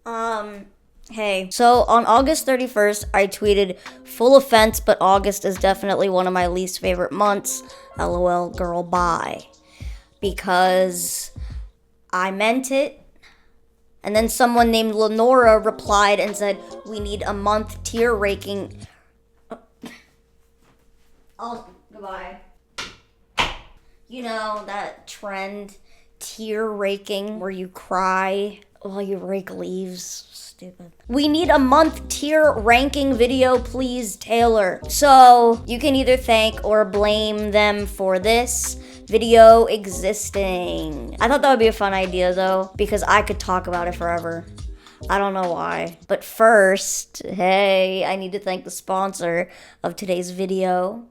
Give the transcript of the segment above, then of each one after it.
Hey. So on August 31st, I tweeted, full offense, but August is definitely one of my least favorite months. LOL, girl, bye. Because I meant it. And then someone named Lenora replied and said, we need a month tier raking. Oh, goodbye. You know, that trend, tier raking, where you cry while you rake leaves. Stupid. We need a month tier ranking video, please, Taylor. So you can either thank or blame them for this video existing. I thought that would be a fun idea though, because I could talk about it forever. I don't know why. But first, hey, I need to thank the sponsor of today's video,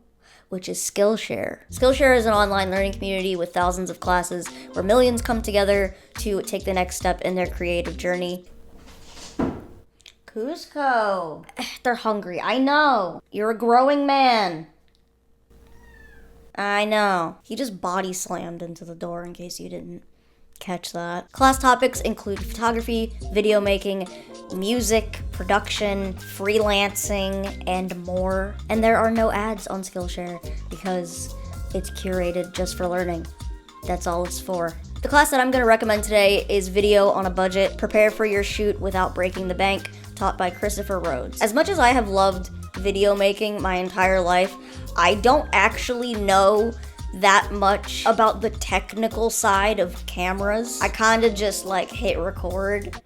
which is Skillshare. Skillshare is an online learning community with thousands of classes where millions come together to take the next step in their creative journey. Cusco. They're hungry. I know. You're a growing man. I know. He just body slammed into the door in case you didn't catch that. Class topics include photography, video making, music, production, freelancing, and more. And there are no ads on Skillshare because it's curated just for learning. That's all it's for. The class that I'm going to recommend today is Video on a Budget. Prepare for your shoot without breaking the bank, taught by Christopher Rhodes. As much as I have loved video making my entire life, I don't actually know that much about the technical side of cameras. I kind of just like hit record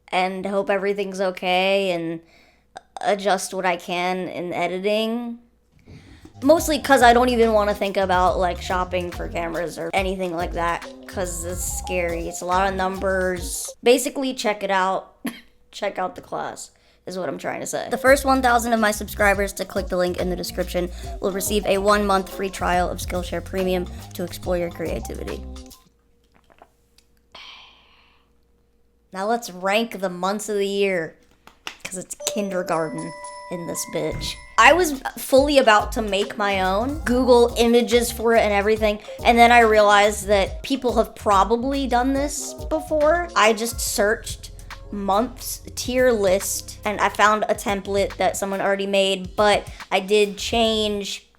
and hope everything's okay and adjust what I can in editing. Mostly because I don't even want to think about like shopping for cameras or anything like that because it's scary. It's a lot of numbers. Basically, check it out. Check out the class is what I'm trying to say. The first 1,000 of my subscribers to click the link in the description will receive a 1-month free trial of Skillshare Premium to explore your creativity. Now let's rank the months of the year, because it's kindergarten in this bitch. I was fully about to make my own, Google images for it and everything, and then I realized that people have probably done this before. I just searched months tier list and I found a template that someone already made, but I did change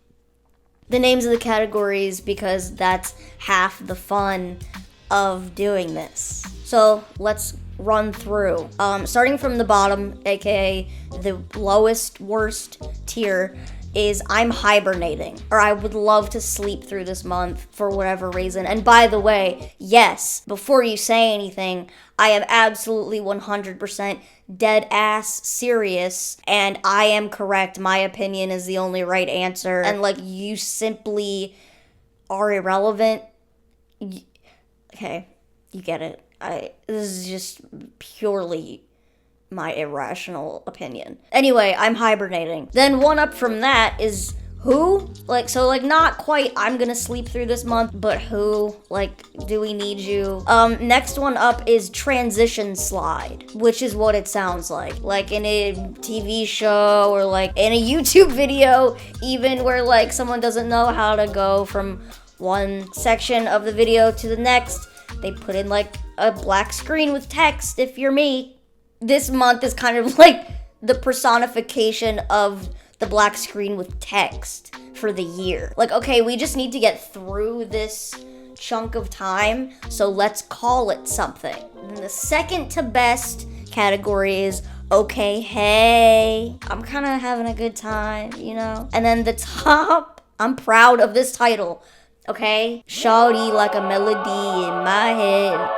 the names of the categories because that's half the fun of doing this. So let's run through. Starting from the bottom, aka the lowest worst tier, is I'm hibernating, or I would love to sleep through this month for whatever reason. And by the way, yes, before you say anything, I am absolutely 100% dead ass serious, and I am correct. My opinion is the only right answer, and like you simply are irrelevant. Okay, you get it. This is just purely my irrational opinion. Anyway, I'm hibernating. Then one up from that is who? Not quite I'm gonna sleep through this month, but who? Like, do we need you? Next one up is transition slide, which is what it sounds like in a TV show or like in a YouTube video, even where like someone doesn't know how to go from one section of the video to the next. They put in like a black screen with text if you're me. This month is kind of like the personification of the black screen with text for the year. Like, okay, we just need to get through this chunk of time, so let's call it something. And the second to best category is okay, hey, I'm kind of having a good time, you know? And then the top, I'm proud of this title, okay? Shawty like a melody in my head.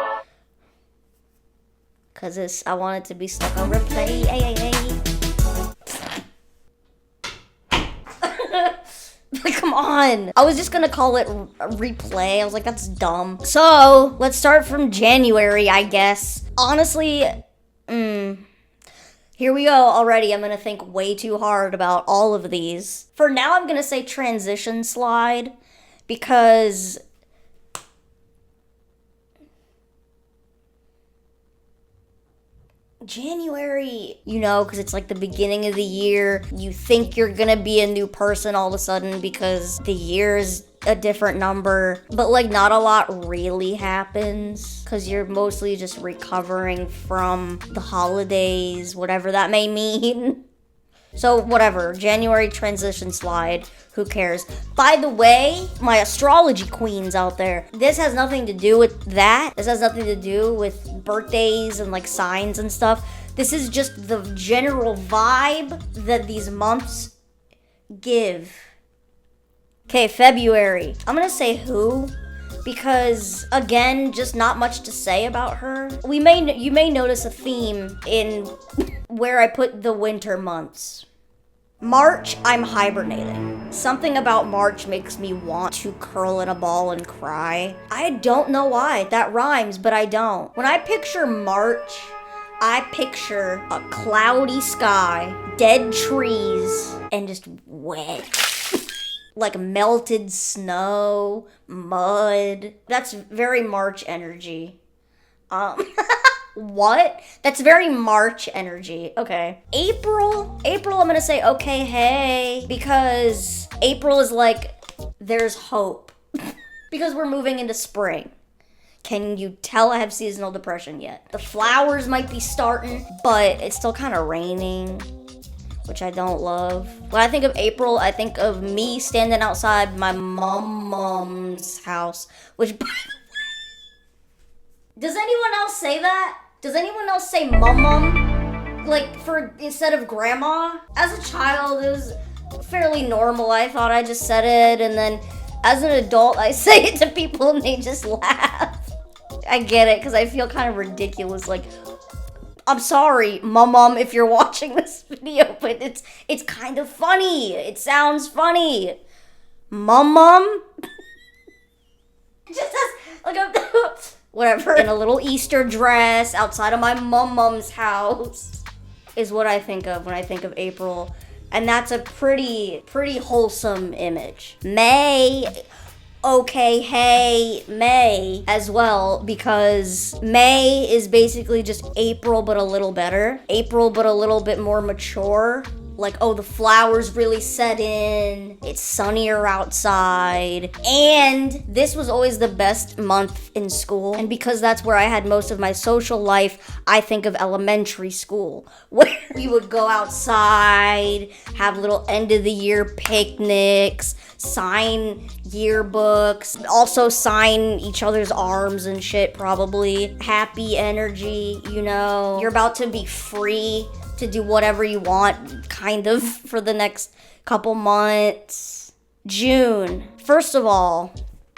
Cause I want it to be stuck on replay. Hey. Come on. I was just gonna call it replay. I was like, that's dumb. So let's start from January, I guess. Honestly, here we go already. I'm gonna think way too hard about all of these. For now, I'm gonna say transition slide because January, you know, because it's like the beginning of the year. You think you're gonna be a new person all of a sudden because the year is a different number, but like not a lot really happens because you're mostly just recovering from the holidays, whatever that may mean. So whatever, January transition slide, who cares? By the way, my astrology queens out there, this has nothing to do with that. This has nothing to do with birthdays and like signs and stuff. This is just the general vibe that these months give. Okay, February. I'm gonna say who, because again, just not much to say about her. You may notice a theme in where I put the winter months. March, I'm hibernating. Something about March makes me want to curl in a ball and cry. I don't know why. That rhymes, but I don't. When I picture March, I picture a cloudy sky, dead trees, and just wet. Like melted snow, mud. That's very March energy. What? That's very March energy. Okay. April, I'm gonna say okay, hey, because April is like, there's hope. Because we're moving into spring. Can you tell I have seasonal depression yet? The flowers might be starting, but it's still kind of raining, which I don't love. When I think of April, I think of me standing outside my mom's house, which, by the way, does anyone else say that? Does anyone else say mum? Like, instead of grandma? As a child, it was fairly normal. I thought I just said it, and then as an adult, I say it to people and they just laugh. I get it, because I feel kind of ridiculous, like, I'm sorry, mom, if you're watching this video, but it's kind of funny. It sounds funny. Mom? Just as, like, whatever. In a little Easter dress outside of my mom's house is what I think of when I think of April. And that's a pretty wholesome image. May, okay, hey, May as well, because May is basically just April but a little better. April but a little bit more mature. Like, oh, the flowers really set in, it's sunnier outside, and this was always the best month in school, and because that's where I had most of my social life, I think of elementary school, where we would go outside, have little end of the year picnics, sign yearbooks, also sign each other's arms and shit, probably. Happy energy, you know, you're about to be free to do whatever you want, kind of, for the next couple months. June. First of all,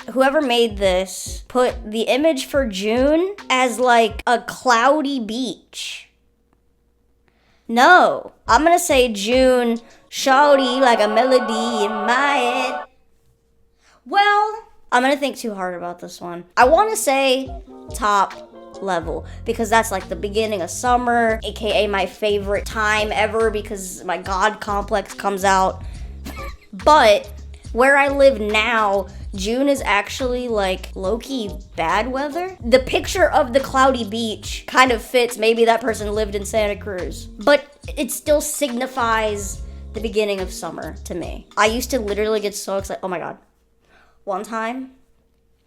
whoever made this put the image for June as like a cloudy beach. No, I'm gonna say June, shawty like a melody in my head. Well, I'm gonna think too hard about this one. I wanna say top level, because that's like the beginning of summer, aka my favorite time ever because my God complex comes out. But where I live now, June is actually like low-key bad weather. The picture of the cloudy beach kind of fits. Maybe that person lived in Santa Cruz, but it still signifies the beginning of summer to me. I used to literally get so excited. Oh my God. One time,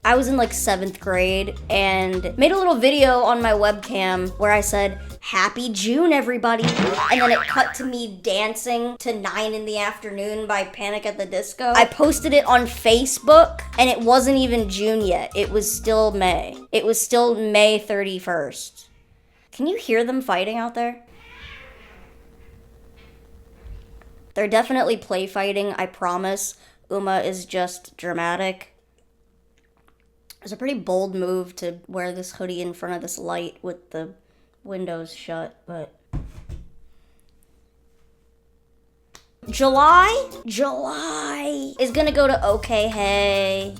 I was in like 7th grade and made a little video on my webcam where I said, "Happy June, everybody." And then it cut to me dancing to 9 in the afternoon by Panic at the Disco. I posted it on Facebook and it wasn't even June yet. It was still May. It was still May 31st. Can you hear them fighting out there? They're definitely play fighting, I promise. Uma is just dramatic. It's a pretty bold move to wear this hoodie in front of this light with the windows shut, but... July is gonna go to okay, hey.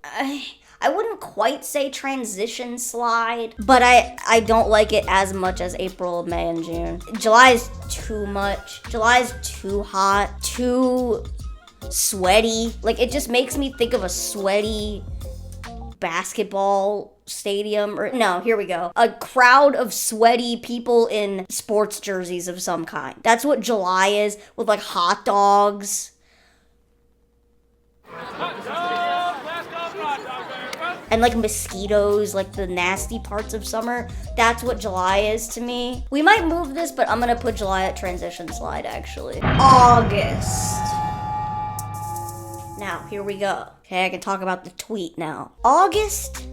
I wouldn't quite say transition slide, but I don't like it as much as April, May, and June. July is too much. July is too hot, too sweaty. Like, it just makes me think of a sweaty basketball stadium, or no, here we go. A crowd of sweaty people in sports jerseys of some kind. That's what July is, with like hot dogs. Hot dog, let's go! and like mosquitoes, like the nasty parts of summer. That's what July is to me. We might move this, but I'm gonna put July at transition slide actually. August. Now, here we go. Okay, I can talk about the tweet now. August,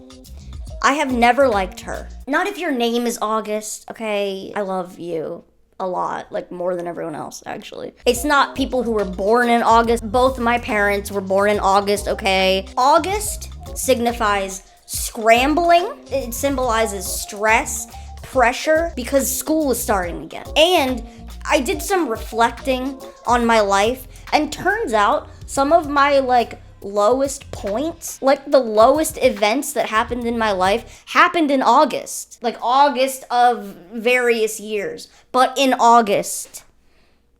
I have never liked her. Not if your name is August, okay? I love you a lot, like more than everyone else, actually. It's not people who were born in August. Both my parents were born in August, okay? August signifies scrambling. It symbolizes stress, pressure, because school is starting again. And I did some reflecting on my life, and turns out some of my like lowest points, like the lowest events that happened in my life, happened in August. Like August of various years, but in August,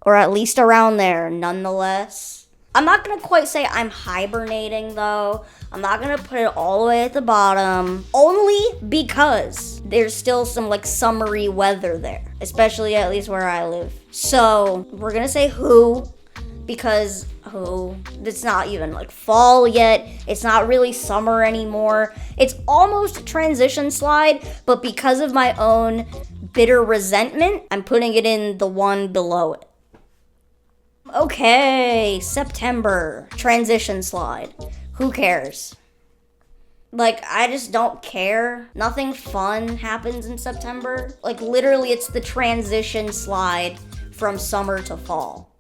or at least around there, nonetheless. I'm not gonna quite say I'm hibernating though. I'm not gonna put it all the way at the bottom, only because there's still some like summery weather there, especially at least where I live. So we're gonna say who, because it's not even like fall yet. It's not really summer anymore. It's almost transition slide, but because of my own bitter resentment, I'm putting it in the one below it. Okay, September, transition slide. Who cares? Like, I just don't care. Nothing fun happens in September. Like, literally, it's the transition slide from summer to fall.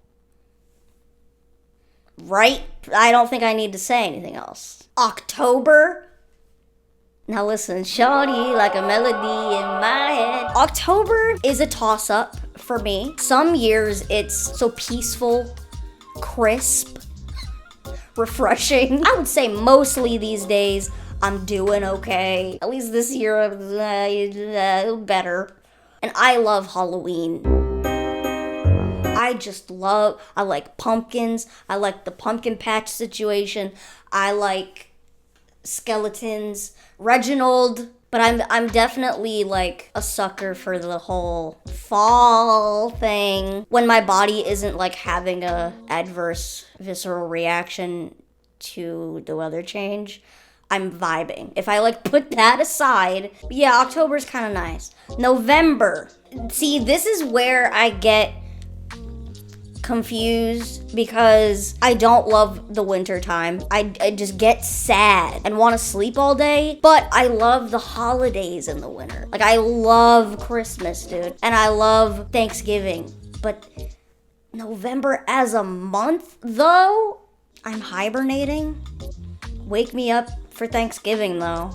Right? I don't think I need to say anything else. October. Now listen, shawty like a melody in my head. October is a toss-up for me. Some years it's so peaceful, crisp, refreshing. I would say mostly these days I'm doing okay. At least this year, better. And I love Halloween. I like pumpkins. I like the pumpkin patch situation. I like skeletons. Reginald. But I'm definitely like a sucker for the whole fall thing. When my body isn't like having a adverse visceral reaction to the weather change, I'm vibing. If I like put that aside, yeah, October's kind of nice. November. See, this is where I get confused because I don't love the winter time. I just get sad and want to sleep all day, but I love the holidays in the winter. Like I love Christmas, dude, and I love Thanksgiving, but November as a month though, I'm hibernating. Wake me up for Thanksgiving though.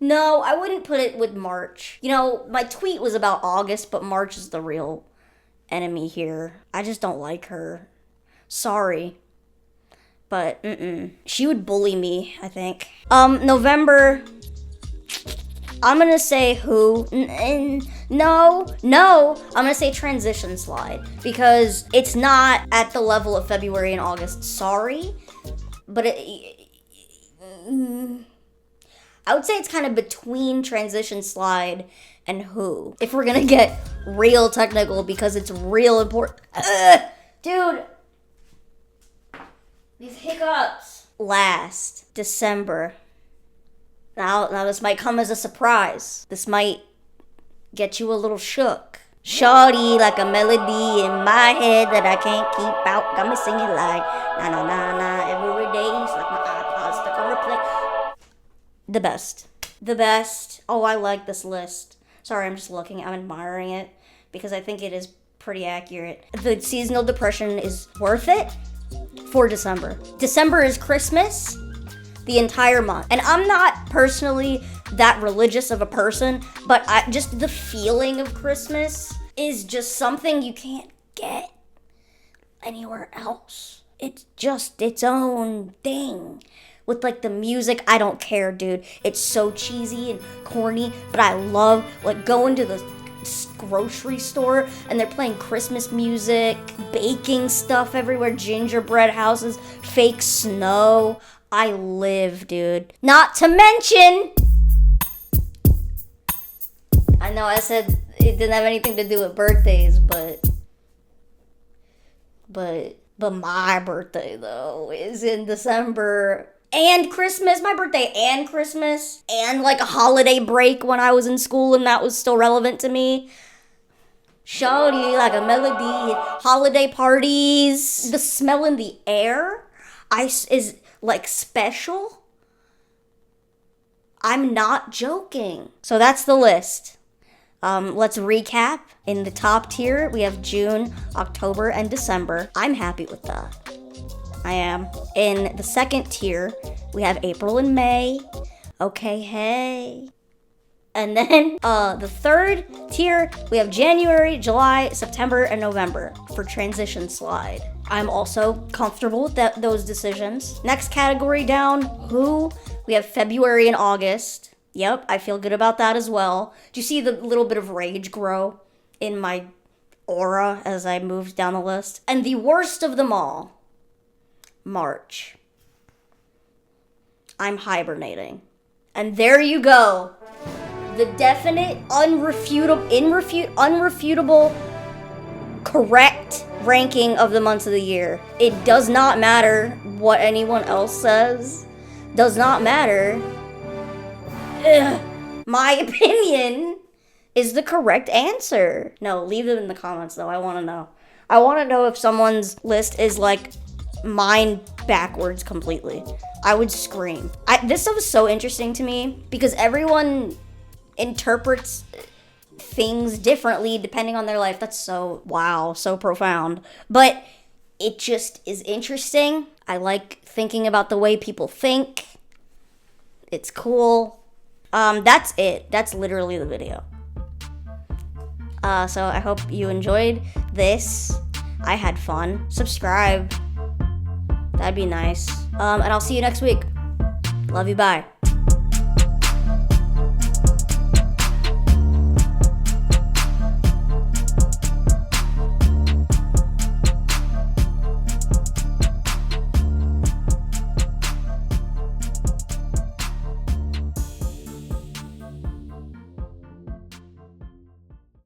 No, I wouldn't put it with March. You know, my tweet was about August, but March is the real enemy here. I just don't like her. Sorry. But, she would bully me, I think. November, I'm gonna say who. No, I'm gonna say transition slide. Because it's not at the level of February and August. Sorry. But I would say it's kind of between transition slide and who. If we're gonna get real technical because it's real important. Dude. These hiccups. Last, December. Now this might come as a surprise. This might get you a little shook. Shawty like a melody in my head that I can't keep out. Got me singing like na na na na every day. It's like my iPod stuck on replay. The best. Oh, I like this list. Sorry, I'm just looking. I'm admiring it because I think it is pretty accurate. The seasonal depression is worth it for December. December is Christmas the entire month. And I'm not personally that religious of a person, but just the feeling of Christmas is just something you can't get anywhere else. It's just its own thing. With like the music, I don't care, dude. It's so cheesy and corny, but I love like going to the grocery store and they're playing Christmas music, baking stuff everywhere, gingerbread houses, fake snow. I live, dude. Not to mention, I know I said it didn't have anything to do with birthdays, but But my birthday, though, is in December. And Christmas, my birthday and Christmas. And like a holiday break when I was in school and that was still relevant to me. Shawty, like a melody. Holiday parties. The smell in the air is like special. I'm not joking. So that's the list. Let's recap. In the top tier, we have June, October, and December. I'm happy with that. I am. In the second tier, we have April and May. Okay, hey. And then the third tier, we have January, July, September, and November for transition slide. I'm also comfortable with those decisions. Next category down, who? We have February and August. Yep, I feel good about that as well. Do you see the little bit of rage grow in my aura as I moved down the list? And the worst of them all, March. I'm hibernating. And there you go. The definite, unrefutable, correct ranking of the months of the year. It does not matter what anyone else says. Does not matter. Ugh. My opinion is the correct answer. No, leave it in the comments though. I want to know. I want to know if someone's list is like mine backwards completely. I would scream. This stuff is so interesting to me because everyone interprets things differently depending on their life. That's so, wow, so profound. But it just is interesting. I like thinking about the way people think. It's cool. That's it. That's literally the video. So I hope you enjoyed this. I had fun. Subscribe. That'd be nice. And I'll see you next week. Love you, bye.